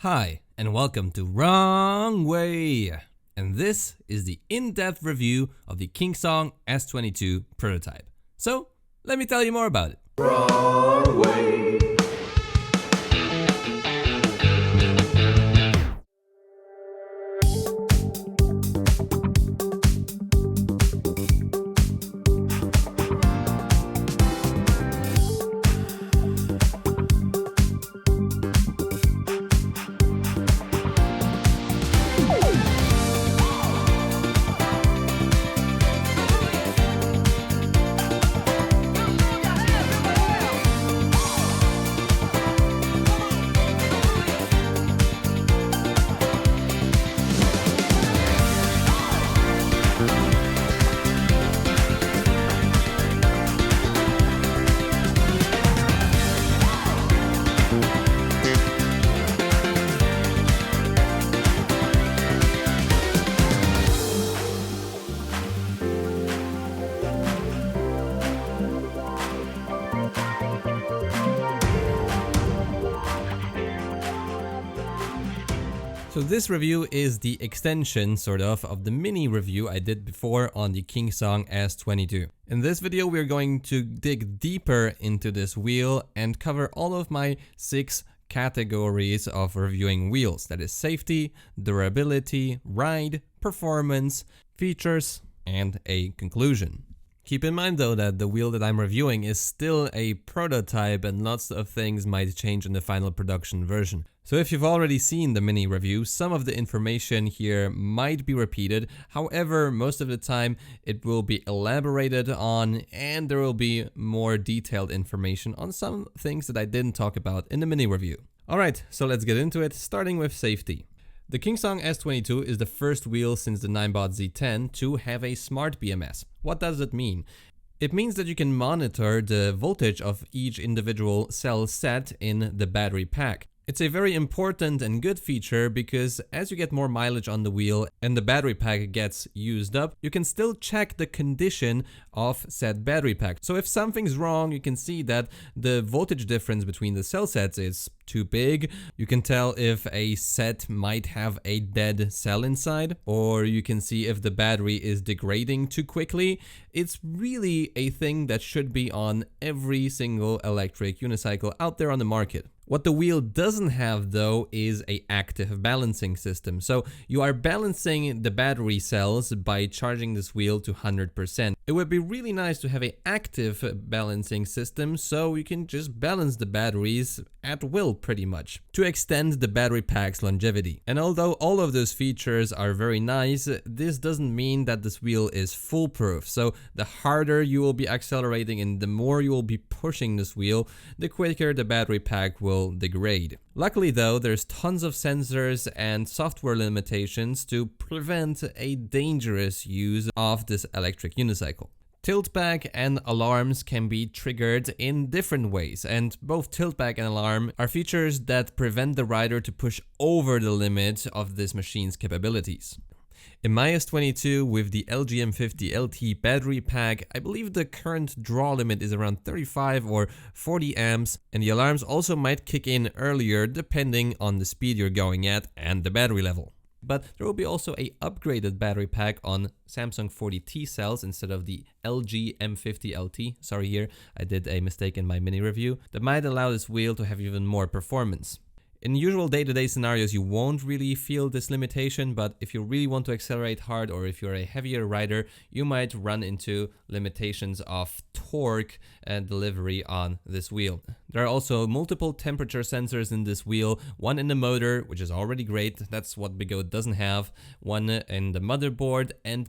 Hi, and welcome to Wrong Way! And this is the in-depth review of the Kickstand S22 prototype. So, let me tell you more about it. Wrong way. So this review is the extension, sort of the mini review I did before on the Kickstand S22. In this video we're going to dig deeper into this wheel and cover all of my 6 categories of reviewing wheels. That is safety, durability, ride, performance, features, and a conclusion. Keep in mind though that the wheel that I'm reviewing is still a prototype and lots of things might change in the final production version. So if you've already seen the mini review, some of the information here might be repeated. However, most of the time it will be elaborated on and there will be more detailed information on some things that I didn't talk about in the mini review. Alright, so let's get into it, starting with safety. The Kickstand S22 is the first wheel since the Ninebot Z10 to have a smart BMS. What does it mean? It means that you can monitor the voltage of each individual cell set in the battery pack. It's a very important and good feature because as you get more mileage on the wheel and the battery pack gets used up, you can still check the condition of said battery pack. So if something's wrong, you can see that the voltage difference between the cell sets is too big. You can tell if a set might have a dead cell inside, or you can see if the battery is degrading too quickly. It's really a thing that should be on every single electric unicycle out there on the market. What the wheel doesn't have though is an active balancing system. So you are balancing the battery cells by charging this wheel to 100%. It would be really nice to have an active balancing system so you can just balance the batteries at will pretty much to extend the battery pack's longevity. And although all of those features are very nice, this doesn't mean that this wheel is foolproof. So the harder you will be accelerating and the more you will be pushing this wheel, the quicker the battery pack will degrade. Luckily though, there's tons of sensors and software limitations to prevent a dangerous use of this electric unicycle. Tiltback and alarms can be triggered in different ways, and both tiltback and alarm are features that prevent the rider to push over the limit of this machine's capabilities. In my S22 with the LGM50 LT battery pack, I believe the current draw limit is around 35 or 40 amps, and the alarms also might kick in earlier depending on the speed you're going at and the battery level. But there will be also a upgraded battery pack on Samsung 40T cells instead of the LG M50 LT. Sorry here, I did a mistake in my mini review. That might allow this wheel to have even more performance. In usual day-to-day scenarios, you won't really feel this limitation, but if you really want to accelerate hard or if you're a heavier rider, you might run into limitations of torque and delivery on this wheel. There are also multiple temperature sensors in this wheel, one in the motor, which is already great, that's what Bigot doesn't have, one in the motherboard, and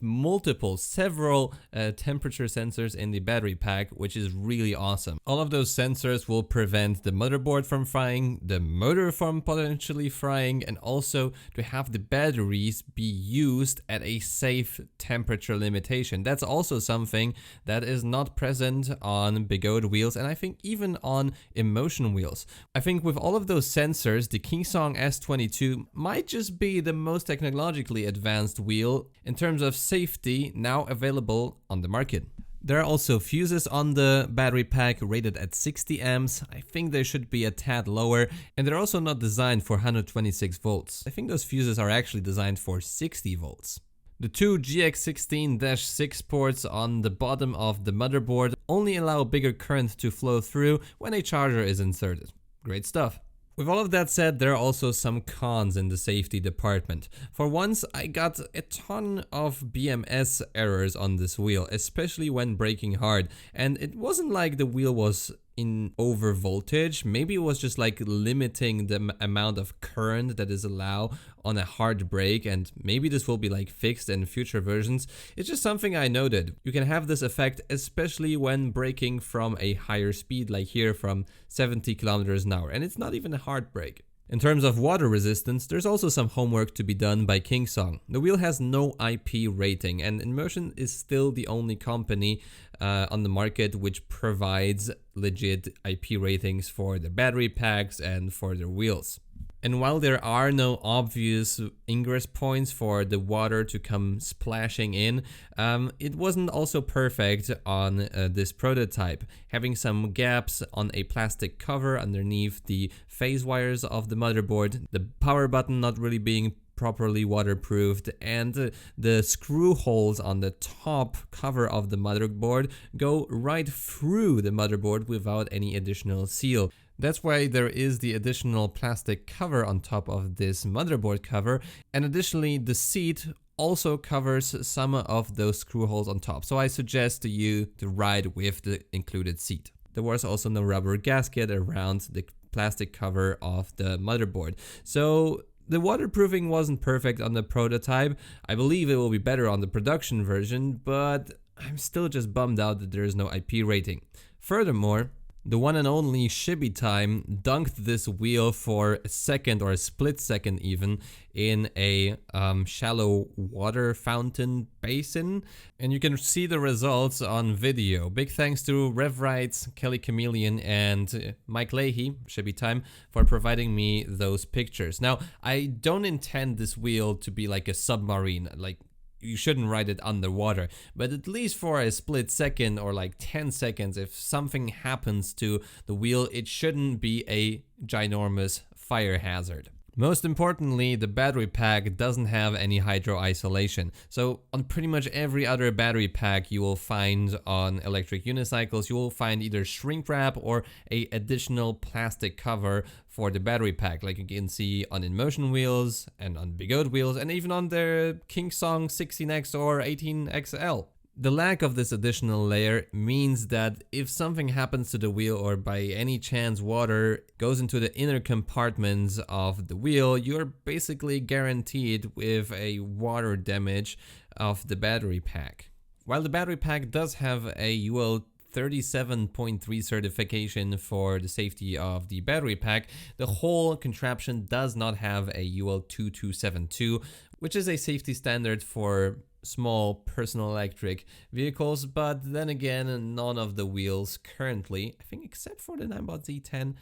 several temperature sensors in the battery pack, which is really awesome. All of those sensors will prevent the motherboard from frying, the motor from potentially frying, and also to have the batteries be used at a safe temperature limitation. That's also something that is not present on Bigot wheels, and I think even on Emotion wheels. I think with all of those sensors, the Kickstand S22 might just be the most technologically advanced wheel in terms of safety now available on the market. There are also fuses on the battery pack rated at 60 amps. I think they should be a tad lower, and they're also not designed for 126 volts. I think those fuses are actually designed for 60 volts. The two GX16-6 ports on the bottom of the motherboard only allow bigger current to flow through when a charger is inserted. Great stuff. With all of that said, there are also some cons in the safety department. For once, I got a ton of BMS errors on this wheel, especially when braking hard, and it wasn't like the wheel was in over voltage. Maybe it was just like limiting the amount of current that is allowed on a hard brake, and maybe this will be like fixed in future versions. It's just something I noted. You can have this effect especially when braking from a higher speed, like here from 70 kilometers an hour, and it's not even a hard brake. In terms of water resistance, there's also some homework to be done by Kingsong. The wheel has no IP rating, and InMotion is still the only company on the market which provides legit IP ratings for their battery packs and for their wheels. And while there are no obvious ingress points for the water to come splashing in, it wasn't also perfect on this prototype, having some gaps on a plastic cover underneath the phase wires of the motherboard, the power button not really being properly waterproofed, and the screw holes on the top cover of the motherboard go right through the motherboard without any additional seal. That's why there is the additional plastic cover on top of this motherboard cover, and additionally the seat also covers some of those screw holes on top, so I suggest to you to ride with the included seat. There was also no rubber gasket around the plastic cover of the motherboard, so the waterproofing wasn't perfect on the prototype. I believe it will be better on the production version, but I'm still just bummed out that there is no IP rating. Furthermore, the one and only Shibby Time dunked this wheel for a second or a split second even in a shallow water fountain basin, and you can see the results on video. Big thanks to RevRights, Kelly Chameleon, and Mike Leahy, Shibby Time, for providing me those pictures. Now, I don't intend this wheel to be like a submarine, like you shouldn't ride it underwater, but at least for a split second or like 10 seconds, if something happens to the wheel, it shouldn't be a ginormous fire hazard. Most importantly, the battery pack doesn't have any hydro isolation. So on pretty much every other battery pack you will find on electric unicycles, you will find either shrink wrap or a additional plastic cover for the battery pack, like you can see on InMotion wheels and on Bigot wheels and even on their Kingsong 16X or 18XL. The lack of this additional layer means that if something happens to the wheel or by any chance water goes into the inner compartments of the wheel, you're basically guaranteed with a water damage of the battery pack. While the battery pack does have a UL 37.3 certification for the safety of the battery pack, the whole contraption does not have a UL 2272, which is a safety standard for small personal electric vehicles, but then again, none of the wheels currently, I think except for the Ninebot Z10,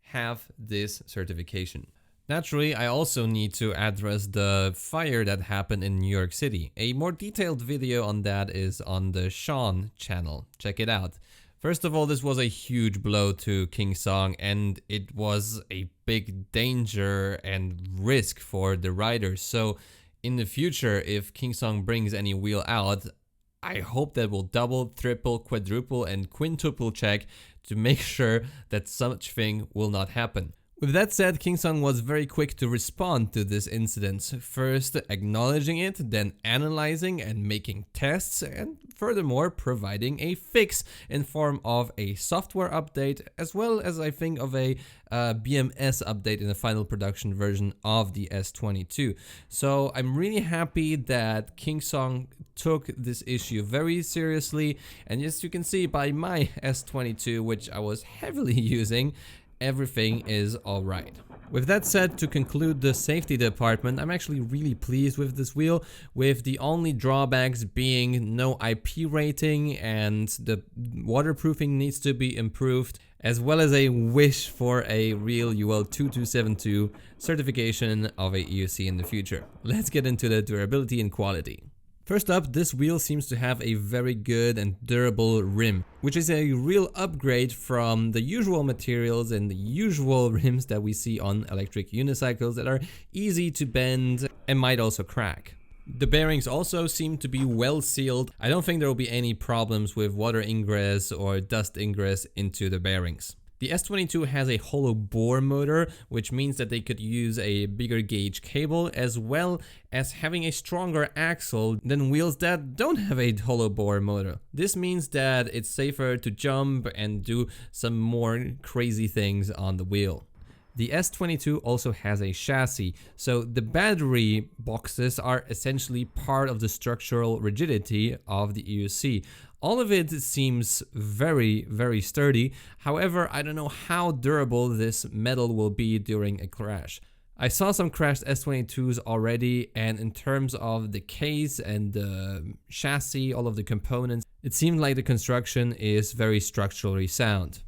have this certification. Naturally, I also need to address the fire that happened in New York City. A more detailed video on that is on the Sean channel. Check it out. First of all, this was a huge blow to Kingsong, and it was a big danger and risk for the riders. So in the future, if Kingsong brings any wheel out, I hope that will double, triple, quadruple, and quintuple check to make sure that such thing will not happen. With that said, Kingsong was very quick to respond to this incident, first acknowledging it, then analyzing and making tests, and furthermore providing a fix in form of a software update, as well as I think of a BMS update in the final production version of the S22. So I'm really happy that Kingsong took this issue very seriously, and as you can see by my S22, which I was heavily using, everything is alright. With that said, to conclude the safety department, I'm actually really pleased with this wheel, with the only drawbacks being no IP rating and the waterproofing needs to be improved, as well as a wish for a real UL 2272 certification of a EUC in the future. Let's get into the durability and quality. First up, this wheel seems to have a very good and durable rim, which is a real upgrade from the usual materials and the usual rims that we see on electric unicycles that are easy to bend and might also crack. The bearings also seem to be well sealed. I don't think there will be any problems with water ingress or dust ingress into the bearings. The S22 has a hollow bore motor, which means that they could use a bigger gauge cable as well as having a stronger axle than wheels that don't have a hollow bore motor. This means that it's safer to jump and do some more crazy things on the wheel. The S22 also has a chassis, so the battery boxes are essentially part of the structural rigidity of the EUC. All of it seems very, very sturdy. However, I don't know how durable this metal will be during a crash. I saw some crashed S22s already, and in terms of the case and the chassis, all of the components, it seemed like the construction is very structurally sound.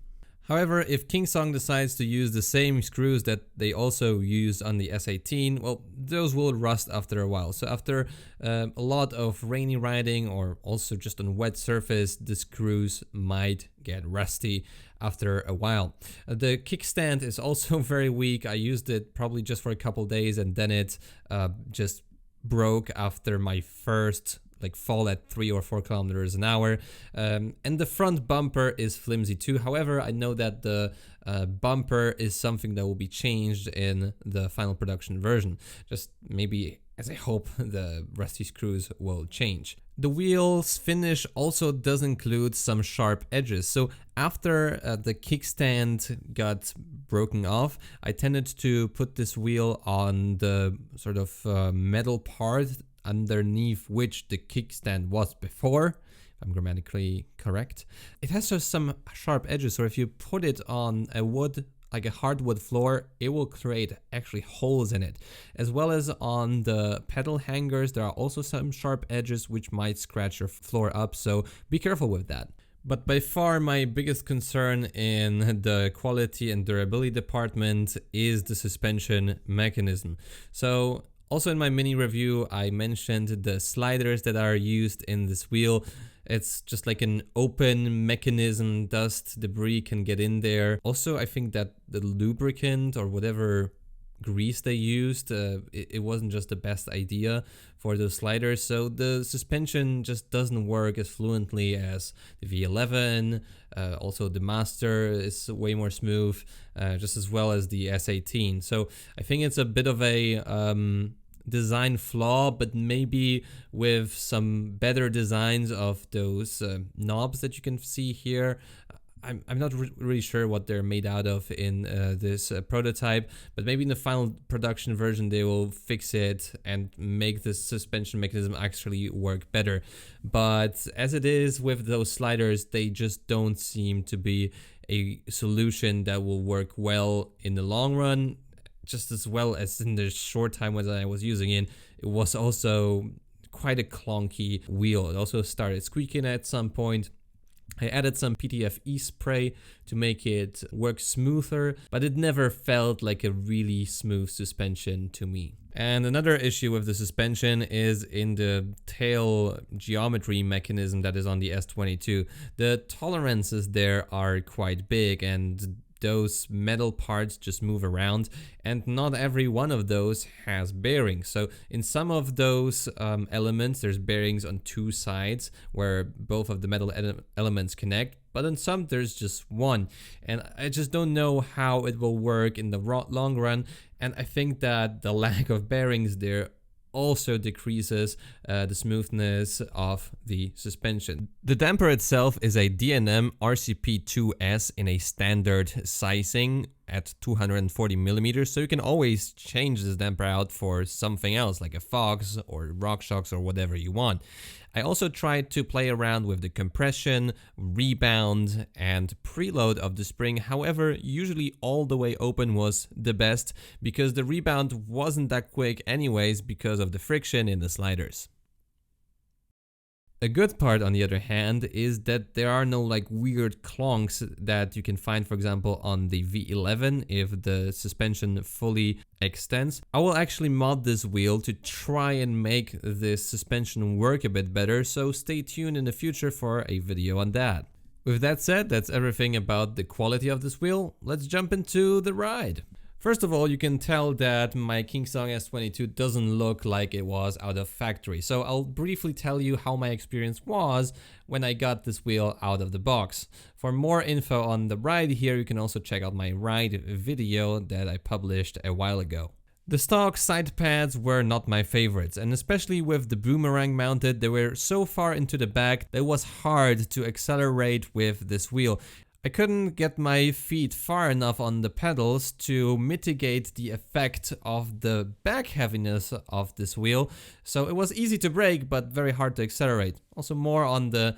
However, if Kingsong decides to use the same screws that they also use on the S18, well, those will rust after a while. So after a lot of rainy riding or also just on wet surface, the screws might get rusty after a while. The kickstand is also very weak. I used it probably just for a couple days and then it just broke after my first fall at 3 or 4 kilometers an hour. And the front bumper is flimsy too. However, I know that the bumper is something that will be changed in the final production version. Just maybe as I hope the rusty screws will change. The wheel's finish also does include some sharp edges. So after the kickstand got broken off, I tended to put this wheel on the sort of metal part underneath which the kickstand was before, if I'm grammatically correct. It has just some sharp edges, so if you put it on a wood, like a hardwood floor, it will create actually holes in it. As well as on the pedal hangers, there are also some sharp edges which might scratch your floor up, so be careful with that. But by far my biggest concern in the quality and durability department is the suspension mechanism. So also in my mini review, I mentioned the sliders that are used in this wheel. It's just like an open mechanism, dust, debris can get in there. Also, I think that the lubricant or whatever grease they used, it wasn't just the best idea for those sliders. So the suspension just doesn't work as fluently as the V11. Also the Master is way more smooth, just as well as the S18. So I think it's a bit of a design flaw, but maybe with some better designs of those knobs that you can see here. I'm not really sure what they're made out of in this prototype, but maybe in the final production version they will fix it and make the suspension mechanism actually work better. But as it is with those sliders, they just don't seem to be a solution that will work well in the long run. Just as well as in the short time when I was using it, it was also quite a clunky wheel. It also started squeaking at some point. I added some PTFE spray to make it work smoother, but it never felt like a really smooth suspension to me. And another issue with the suspension is in the tail geometry mechanism that is on the S22. The tolerances there are quite big and those metal parts just move around, and not every one of those has bearings. So in some of those elements, there's bearings on two sides where both of the metal elements connect, but in some there's just one. And I just don't know how it will work in the long run, and I think that the lack of bearings there also decreases the smoothness of the suspension. The damper itself is a D&M RCP2S in a standard sizing at 240 millimeters, so you can always change this damper out for something else like a Fox or RockShox or whatever you want. I also tried to play around with the compression, rebound, and preload of the spring. However, usually all the way open was the best because the rebound wasn't that quick anyways because of the friction in the sliders. A good part, on the other hand, is that there are no like weird clonks that you can find, for example, on the V11 if the suspension fully extends. I will actually mod this wheel to try and make this suspension work a bit better, so stay tuned in the future for a video on that. With that said, that's everything about the quality of this wheel. Let's jump into the ride. First of all, you can tell that my Kickstand S22 doesn't look like it was out of factory. So I'll briefly tell you how my experience was when I got this wheel out of the box. For more info on the ride here, you can also check out my ride video that I published a while ago. The stock side pads were not my favorites, and especially with the boomerang mounted, they were so far into the back that it was hard to accelerate with this wheel. I couldn't get my feet far enough on the pedals to mitigate the effect of the back heaviness of this wheel, so it was easy to brake but very hard to accelerate. Also more on the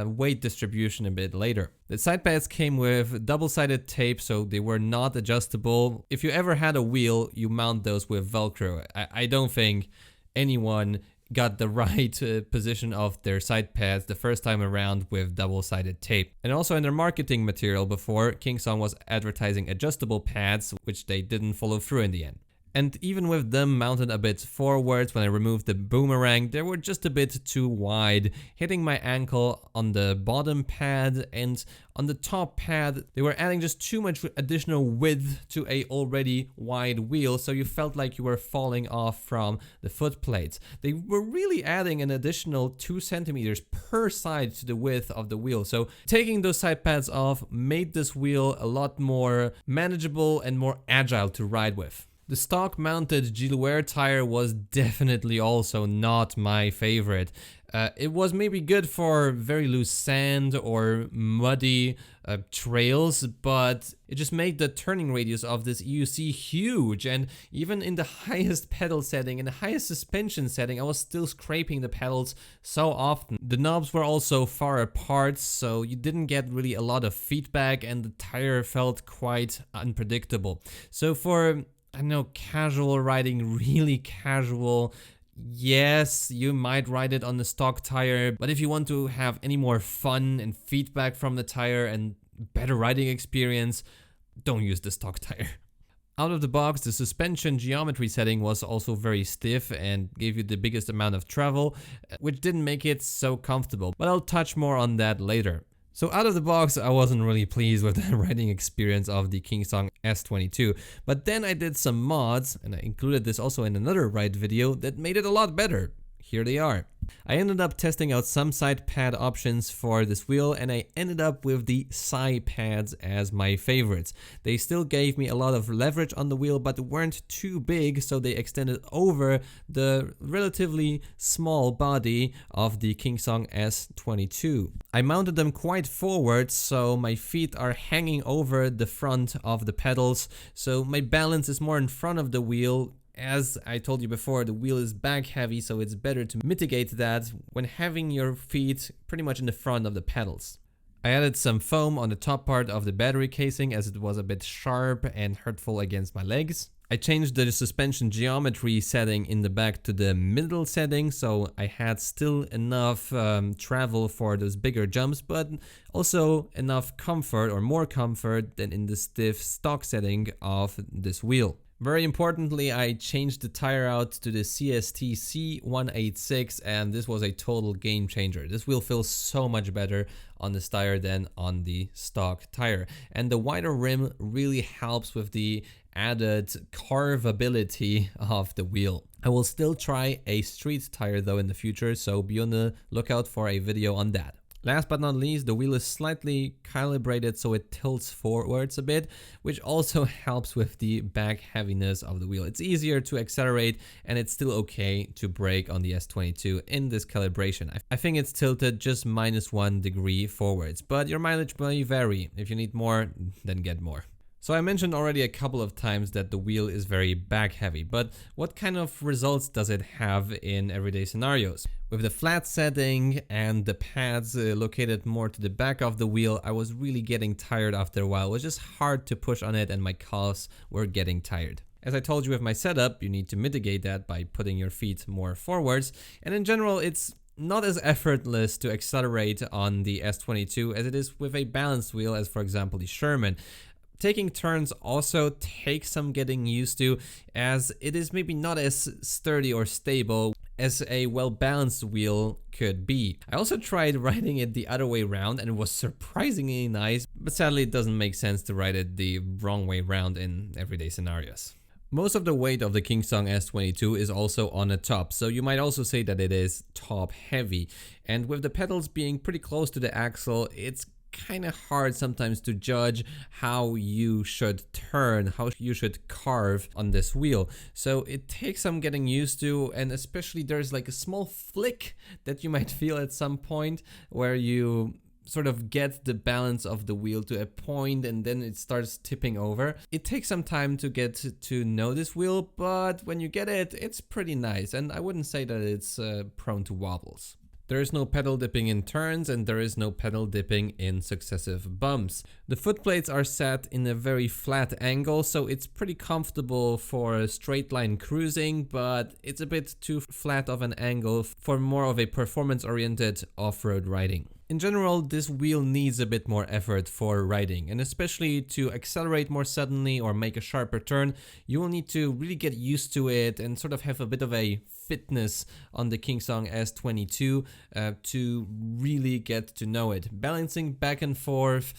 weight distribution a bit later. The side pads came with double-sided tape, so they were not adjustable. If you ever had a wheel, you mount those with Velcro. I don't think anyone got the right position of their side pads the first time around with double-sided tape. And also in their marketing material before, Kickstand was advertising adjustable pads, which they didn't follow through in the end. And even with them mounted a bit forwards, when I removed the boomerang, they were just a bit too wide, hitting my ankle on the bottom pad, and on the top pad they were adding just too much additional width to a already wide wheel, so you felt like you were falling off from the foot plates. They were really adding an additional 2 centimeters per side to the width of the wheel, so taking those side pads off made this wheel a lot more manageable and more agile to ride with. The stock mounted Gilwear tire was definitely also not my favorite. It was maybe good for very loose sand or muddy trails, but it just made the turning radius of this EUC huge, and even in the highest pedal setting, in the highest suspension setting, I was still scraping the pedals so often. The knobs were also far apart, so you didn't get really a lot of feedback, and the tire felt quite unpredictable. So for, I don't know, casual riding, really casual, yes, you might ride it on the stock tire, but if you want to have any more fun and feedback from the tire and better riding experience, don't use the stock tire. Out of the box, the suspension geometry setting was also very stiff and gave you the biggest amount of travel, which didn't make it so comfortable, but I'll touch more on that later. So out of the box, I wasn't really pleased with the riding experience of the Kickstand S22, but then I did some mods, and I included this also in another ride video, that made it a lot better. Here they are. I ended up testing out some side pad options for this wheel, and I ended up with the side pads as my favorites. They still gave me a lot of leverage on the wheel, but weren't too big, so they extended over the relatively small body of the Kickstand S22. I mounted them quite forward, so my feet are hanging over the front of the pedals, so my balance is more in front of the wheel. As I told you before, the wheel is back heavy, so it's better to mitigate that when having your feet pretty much in the front of the pedals. I added some foam on the top part of the battery casing as it was a bit sharp and hurtful against my legs. I changed the suspension geometry setting in the back to the middle setting, so I had still enough travel for those bigger jumps, but also enough comfort, or more comfort, than in the stiff stock setting of this wheel. Very importantly, I changed the tire out to the CST C186, and this was a total game changer. This wheel feels so much better on this tire than on the stock tire, and the wider rim really helps with the added carvability of the wheel. I will still try a street tire though in the future, so be on the lookout for a video on that. Last but not least, the wheel is slightly calibrated so it tilts forwards a bit, which also helps with the back heaviness of the wheel. It's easier to accelerate, and it's still okay to brake on the S22 in this calibration. I think it's tilted just -1 degree forwards, but your mileage may vary. If you need more, then get more. So I mentioned already a couple of times that the wheel is very back heavy, but what kind of results does it have in everyday scenarios? With the flat setting and the pads located more to the back of the wheel, I was really getting tired after a while. It was just hard to push on it, and my calves were getting tired. As I told you with my setup, you need to mitigate that by putting your feet more forwards, and in general it's not as effortless to accelerate on the S22 as it is with a balanced wheel, as for example the Sherman. Taking turns also takes some getting used to, as it is maybe not as sturdy or stable as a well-balanced wheel could be. I also tried riding it the other way around and it was surprisingly nice, but sadly it doesn't make sense to ride it the wrong way around in everyday scenarios. Most of the weight of the Kingsong S22 is also on the top, so you might also say that it is top heavy. And with the pedals being pretty close to the axle, it's kind of hard sometimes to judge how you should turn, how you should carve on this wheel. So it takes some getting used to, and especially there's like a small flick that you might feel at some point where you sort of get the balance of the wheel to a point and then it starts tipping over. It takes some time to get to know this wheel, but when you get it, it's pretty nice, and I wouldn't say that it's prone to wobbles. There is no pedal dipping in turns and there is no pedal dipping in successive bumps. The foot plates are set in a very flat angle, so it's pretty comfortable for straight line cruising, but it's a bit too flat of an angle for more of a performance-oriented off-road riding. In general, this wheel needs a bit more effort for riding, and especially to accelerate more suddenly or make a sharper turn, you will need to really get used to it and sort of have a bit of a fitness on the Kingsong S22 to really get to know it. Balancing back and forth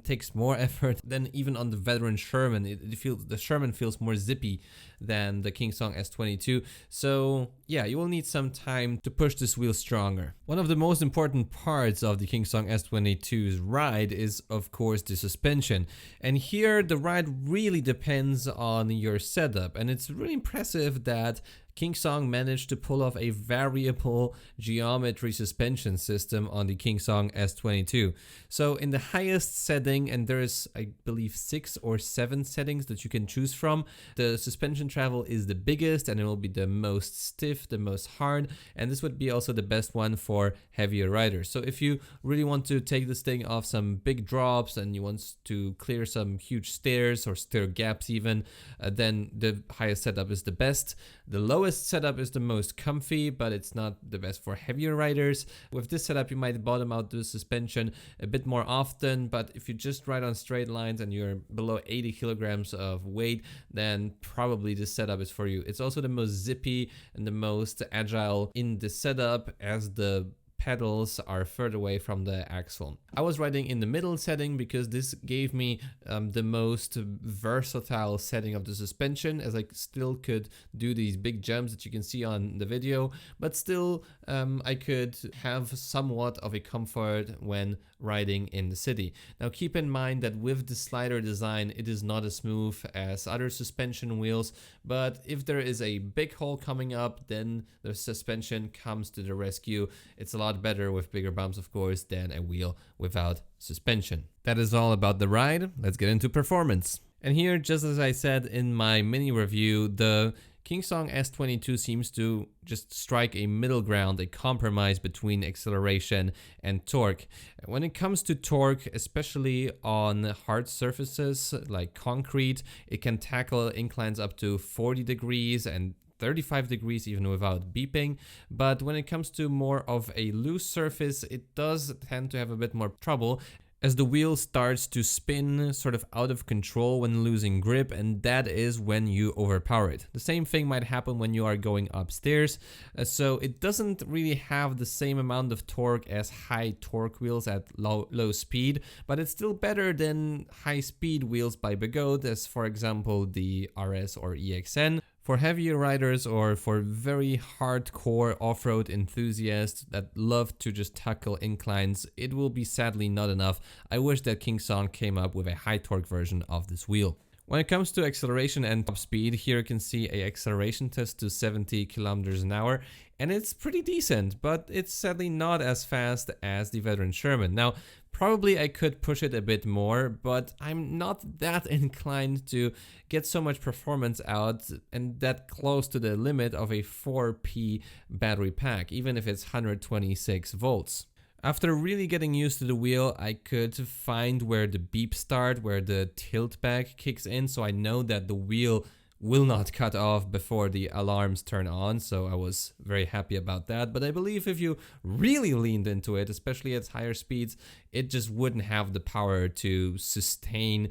takes more effort than even on the veteran Sherman. The Sherman feels more zippy than the Kingsong S22. So yeah, you will need some time to push this wheel stronger. One of the most important parts of the Kingsong S22's ride is of course the suspension. And here the ride really depends on your setup, and it's really impressive that Kingsong managed to pull off a variable geometry suspension system on the Kingsong S22. So in the highest setting, and there's I believe 6 or 7 settings that you can choose from, the suspension travel is the biggest and it will be the most stiff, the most hard, and this would be also the best one for heavier riders. So if you really want to take this thing off some big drops and you want to clear some huge stairs or stair gaps even, then the highest setup is the best. The lowest setup is the most comfy, but it's not the best for heavier riders. With this setup, you might bottom out the suspension a bit more often, but if you just ride on straight lines and you're below 80 kilograms of weight, then probably this setup is for you. It's also the most zippy and the most agile in the setup, as the pedals are further away from the axle. I was riding in the middle setting because this gave me the most versatile setting of the suspension, as I still could do these big jumps that you can see on the video, but still I could have somewhat of a comfort when riding in the city. Now keep in mind that with the slider design, it is not as smooth as other suspension wheels, but if there is a big hole coming up, then the suspension comes to the rescue. It's a lot better with bigger bumps, of course, than a wheel without suspension. That is all about the ride. Let's get into performance. And here, just as I said in my mini review, the Kingsong S22 seems to just strike a middle ground, a compromise between acceleration and torque. When it comes to torque, especially on hard surfaces like concrete, it can tackle inclines up to 40 degrees and 35 degrees even without beeping, but when it comes to more of a loose surface, it does tend to have a bit more trouble, as the wheel starts to spin sort of out of control when losing grip, and that is when you overpower it. The same thing might happen when you are going upstairs, so it doesn't really have the same amount of torque as high torque wheels at low speed, but it's still better than high speed wheels by Begot, as for example the RS or EXN. For heavier riders or for very hardcore off-road enthusiasts that love to just tackle inclines, it will be sadly not enough. I wish that Kingsong came up with a high torque version of this wheel. When it comes to acceleration and top speed, here you can see a acceleration test to 70 kilometers an hour, and it's pretty decent, but it's sadly not as fast as the veteran Sherman. Now, probably I could push it a bit more, but I'm not that inclined to get so much performance out and that close to the limit of a 4P battery pack, even if it's 126 volts. After really getting used to the wheel, I could find where the beeps start, where the tilt back kicks in, so I know that the wheel will not cut off before the alarms turn on, so I was very happy about that. But I believe if you really leaned into it, especially at higher speeds, it just wouldn't have the power to sustain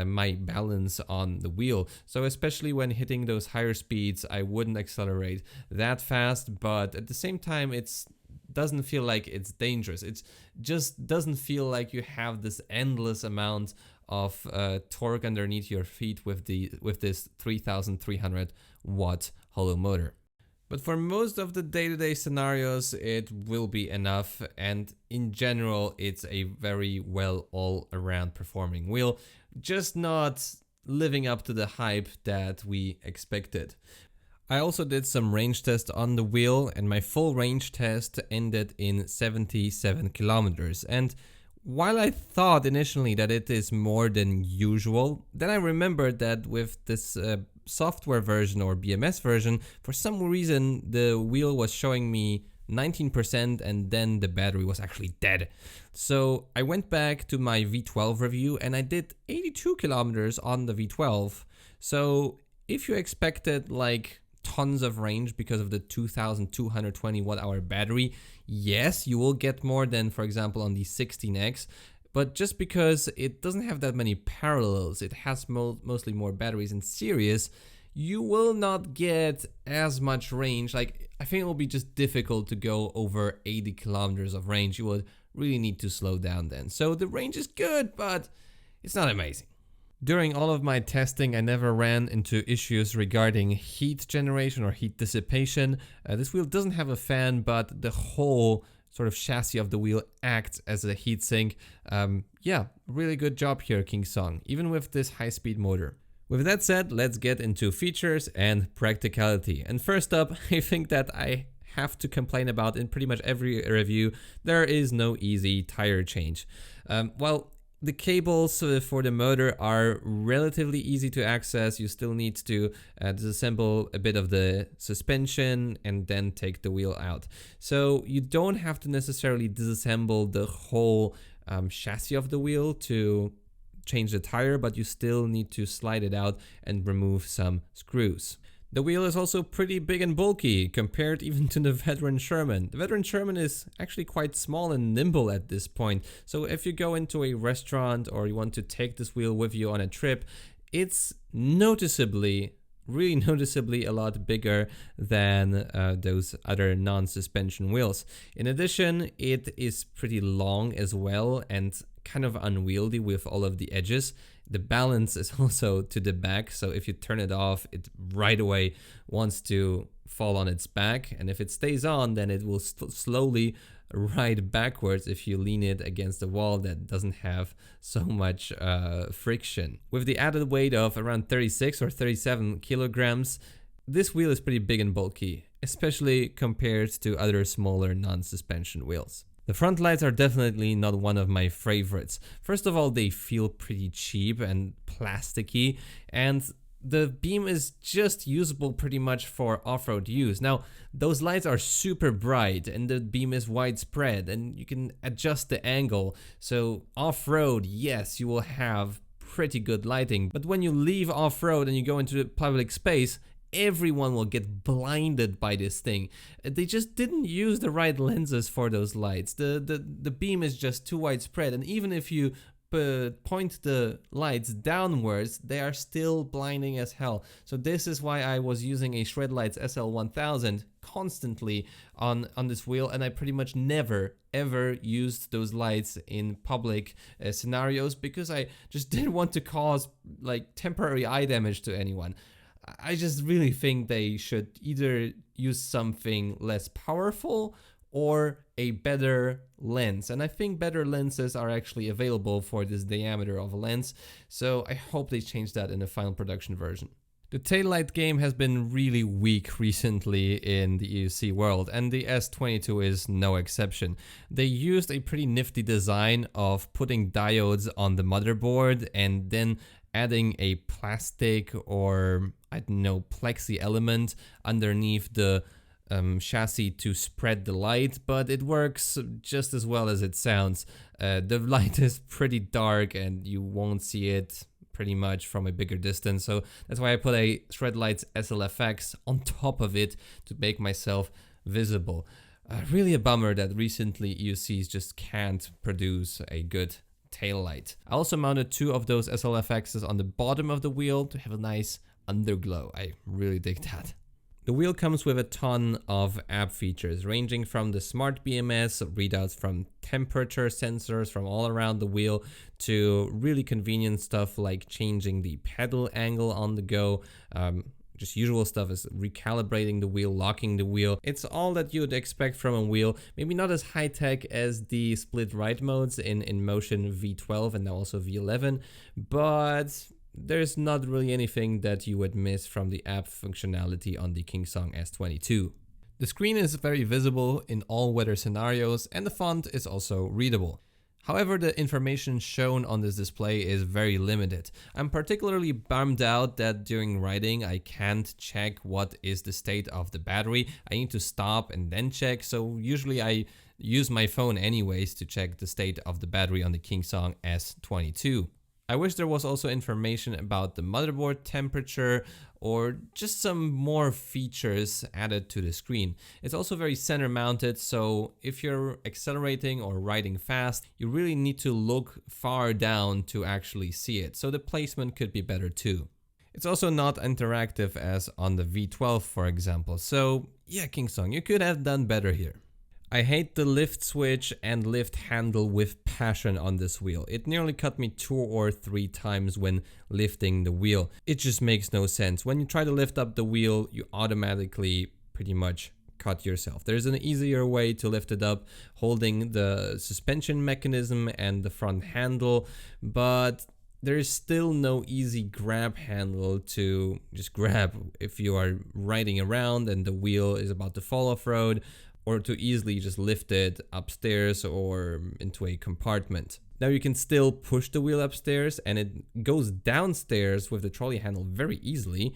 my balance on the wheel. So especially when hitting those higher speeds, I wouldn't accelerate that fast, but at the same time, doesn't feel like it's dangerous. It just doesn't feel like you have this endless amount of torque underneath your feet with this 3,300 watt hollow motor. But for most of the day-to-day scenarios, it will be enough, and in general, it's a very well all-around performing wheel, just not living up to the hype that we expected. I also did some range test on the wheel, and my full range test ended in 77 kilometers. And while I thought initially that it is more than usual, then I remembered that with this software version or BMS version, for some reason the wheel was showing me 19% and then the battery was actually dead. So I went back to my V12 review and I did 82 kilometers on the V12. So if you expected like tons of range because of the 2220 watt hour battery, yes, you will get more than, for example, on the 16X, but just because it doesn't have that many parallels, it has mostly more batteries in series, you will not get as much range. Like, I think it will be just difficult to go over 80 kilometers of range. You would really need to slow down then. So the range is good, but it's not amazing. During all of my testing, I never ran into issues regarding heat generation or heat dissipation. This wheel doesn't have a fan, but the whole sort of chassis of the wheel acts as a heatsink. Yeah, really good job here, Kickstand, even with this high-speed motor. With that said, let's get into features and practicality. And first up, I think that I have to complain about in pretty much every review, there is no easy tire change. Well, the cables for the motor are relatively easy to access. You still need to disassemble a bit of the suspension and then take the wheel out. So you don't have to necessarily disassemble the whole chassis of the wheel to change the tire, but you still need to slide it out and remove some screws. The wheel is also pretty big and bulky compared even to the Veteran Sherman. The Veteran Sherman is actually quite small and nimble at this point. So if you go into a restaurant or you want to take this wheel with you on a trip, it's really noticeably a lot bigger than those other non-suspension wheels. In addition, it is pretty long as well and kind of unwieldy with all of the edges. The balance is also to the back, so if you turn it off, it right away wants to fall on its back, and if it stays on, then it will slowly ride backwards if you lean it against a wall that doesn't have so much friction. With the added weight of around 36 or 37 kilograms, this wheel is pretty big and bulky, especially compared to other smaller non-suspension wheels. The front lights are definitely not one of my favorites. First of all, they feel pretty cheap and plasticky, and the beam is just usable pretty much for off-road use. Now, those lights are super bright and the beam is widespread and you can adjust the angle. So off-road, yes, you will have pretty good lighting, but when you leave off-road and you go into the public space, everyone will get blinded by this thing. They just didn't use the right lenses for those lights. The beam is just too widespread, and even if you point the lights downwards, they are still blinding as hell. So this is why I was using a Shredlights SL1000 constantly on this wheel, and I pretty much never ever used those lights in public scenarios because I just didn't want to cause like temporary eye damage to anyone. I just really think they should either use something less powerful or a better lens. And I think better lenses are actually available for this diameter of a lens. So I hope they change that in the final production version. The taillight game has been really weak recently in the EUC world, and the S22 is no exception. They used a pretty nifty design of putting diodes on the motherboard and then adding a plastic or, I don't know, plexi element underneath the chassis to spread the light, but it works just as well as it sounds. The light is pretty dark and you won't see it pretty much from a bigger distance. So that's why I put a Shredlights SLFX on top of it to make myself visible. Really a bummer that recently EUCs just can't produce a good tail light. I also mounted 2 of those SLFXs on the bottom of the wheel to have a nice underglow. I really dig that. The wheel comes with a ton of app features, ranging from the smart BMS, readouts from temperature sensors from all around the wheel, to really convenient stuff like changing the pedal angle on the go. Just usual stuff is recalibrating the wheel, locking the wheel. It's all that you would expect from a wheel. Maybe not as high tech as the split ride modes in Motion V12 and now also V11, but there's not really anything that you would miss from the app functionality on the Kingsong S22. The screen is very visible in all weather scenarios and the font is also readable. However, the information shown on this display is very limited. I'm particularly bummed out that during riding I can't check what is the state of the battery. I need to stop and then check, so usually I use my phone anyways to check the state of the battery on the Kingsong S22. I wish there was also information about the motherboard temperature or just some more features added to the screen. It's also very center mounted, so if you're accelerating or riding fast, you really need to look far down to actually see it, so the placement could be better too. It's also not interactive as on the V12 for example, so yeah, Kingsong, you could have done better here. I hate the lift switch and lift handle with passion on this wheel. It nearly cut me 2 or 3 times when lifting the wheel. It just makes no sense. When you try to lift up the wheel, you automatically pretty much cut yourself. There's an easier way to lift it up, holding the suspension mechanism and the front handle, but there's still no easy grab handle to just grab if you are riding around and the wheel is about to fall off-road, or to easily just lift it upstairs or into a compartment. Now you can still push the wheel upstairs and it goes downstairs with the trolley handle very easily,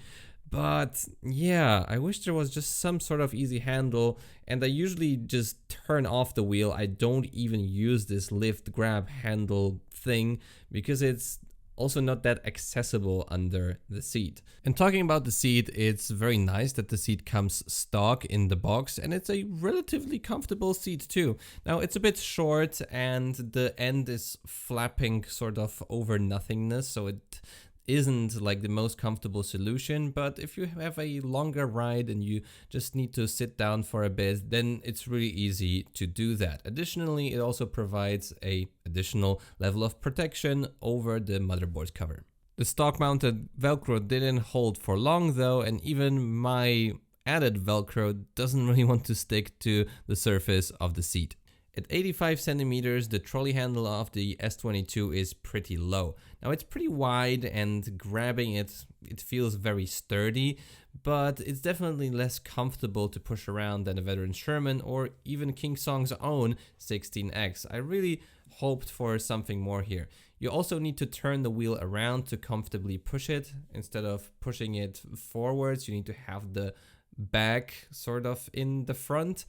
but yeah, I wish there was just some sort of easy handle, and I usually just turn off the wheel. I don't even use this lift grab handle thing because it's also not that accessible under the seat. And talking about the seat, it's very nice that the seat comes stock in the box, and it's a relatively comfortable seat too. Now it's a bit short and the end is flapping sort of over nothingness, so it isn't like the most comfortable solution, but if you have a longer ride and you just need to sit down for a bit, then it's really easy to do that. Additionally, it also provides a additional level of protection over the motherboard cover. The stock mounted Velcro didn't hold for long though, and even my added Velcro doesn't really want to stick to the surface of the seat. At 85 centimeters, the trolley handle of the S22 is pretty low. Now it's pretty wide and grabbing it feels very sturdy, but it's definitely less comfortable to push around than a Veteran Sherman or even Kingsong's own 16X. I really hoped for something more here. You also need to turn the wheel around to comfortably push it. Instead of pushing it forwards, you need to have the back sort of in the front.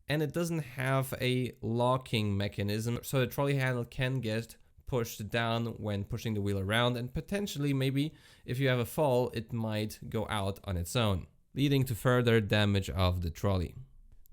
And it doesn't have a locking mechanism, so the trolley handle can get pushed down when pushing the wheel around, and potentially maybe if you have a fall, it might go out on its own, leading to further damage of the trolley.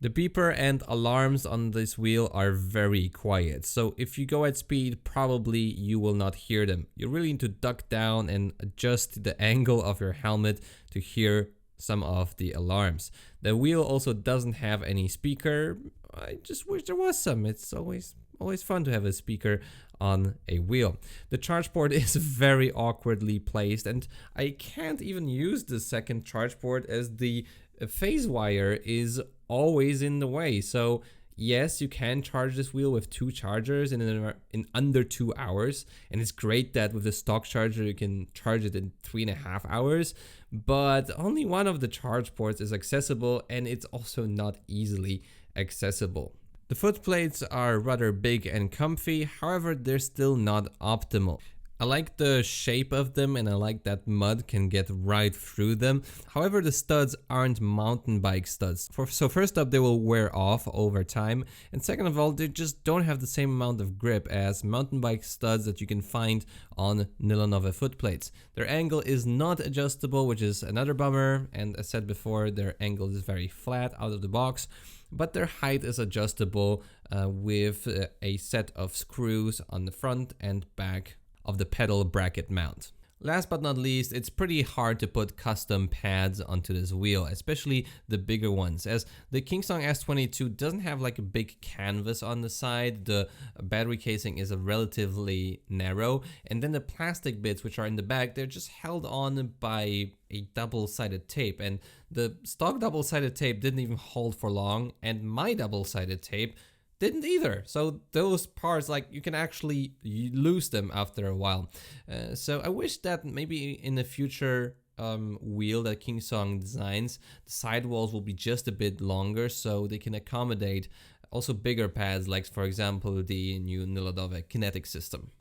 The beeper and alarms on this wheel are very quiet, so if you go at speed, probably you will not hear them. You really need to duck down and adjust the angle of your helmet to hear some of the alarms. The wheel also doesn't have any speaker. I just wish there was some. It's always fun to have a speaker on a wheel. The charge port is very awkwardly placed, and I can't even use the second charge port as the phase wire is always in the way. So yes, you can charge this wheel with 2 chargers in under 2 hours, and it's great that with the stock charger you can charge it in 3.5 hours, but only one of the charge ports is accessible, and it's also not easily accessible. The foot plates are rather big and comfy, however they're still not optimal. I like the shape of them and I like that mud can get right through them. However, the studs aren't mountain bike studs. So first up, they will wear off over time. And second of all, they just don't have the same amount of grip as mountain bike studs that you can find on Nylonové foot plates. Their angle is not adjustable, which is another bummer. And as said before, their angle is very flat out of the box. But their height is adjustable with a set of screws on the front and back of the pedal bracket mount. Last but not least, it's pretty hard to put custom pads onto this wheel, especially the bigger ones, as the Kickstand S22 doesn't have like a big canvas on the side. The battery casing is relatively narrow, and then the plastic bits which are in the back, they're just held on by a double-sided tape, and the stock double-sided tape didn't even hold for long, and my double-sided tape didn't either. So those parts, like, you can actually lose them after a while. So I wish that maybe in the future wheel that Kickstand designs, the sidewalls will be just a bit longer so they can accommodate also bigger pads, like for example the new Nylonové kinetic system.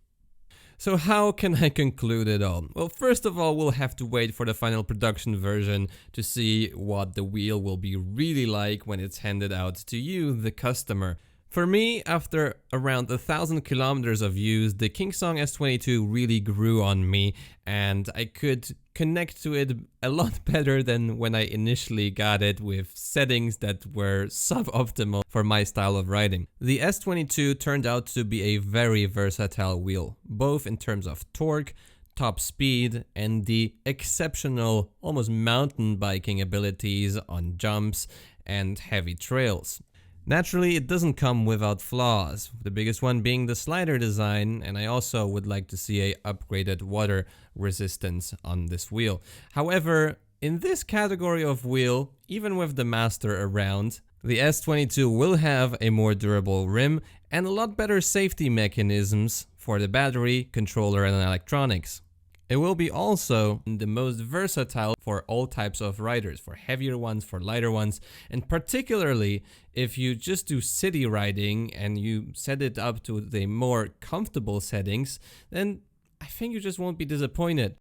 So how can I conclude it all? Well, first of all, we'll have to wait for the final production version to see what the wheel will be really like when it's handed out to you, the customer. For me, after around 1,000 kilometers of use, the Kickstand S22 really grew on me and I could connect to it a lot better than when I initially got it with settings that were suboptimal for my style of riding. The S22 turned out to be a very versatile wheel, both in terms of torque, top speed, and the exceptional, almost mountain biking abilities on jumps and heavy trails. Naturally, it doesn't come without flaws, the biggest one being the slider design, and I also would like to see a upgraded water resistance on this wheel. However, in this category of wheel, even with the master around, the S22 will have a more durable rim and a lot better safety mechanisms for the battery, controller, and electronics. It will be also the most versatile for all types of riders, for heavier ones, for lighter ones, and particularly if you just do city riding and you set it up to the more comfortable settings, then I think you just won't be disappointed.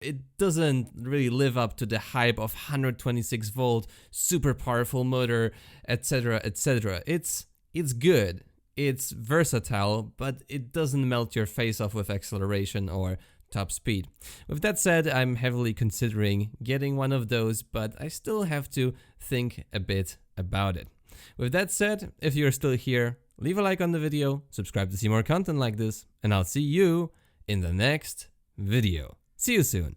It doesn't really live up to the hype of 126 volt, super powerful motor, etc, etc. It's good, it's versatile, but it doesn't melt your face off with acceleration or top speed. With that said, I'm heavily considering getting one of those, but I still have to think a bit about it. With that said, if you're still here, leave a like on the video, subscribe to see more content like this, and I'll see you in the next video. See you soon.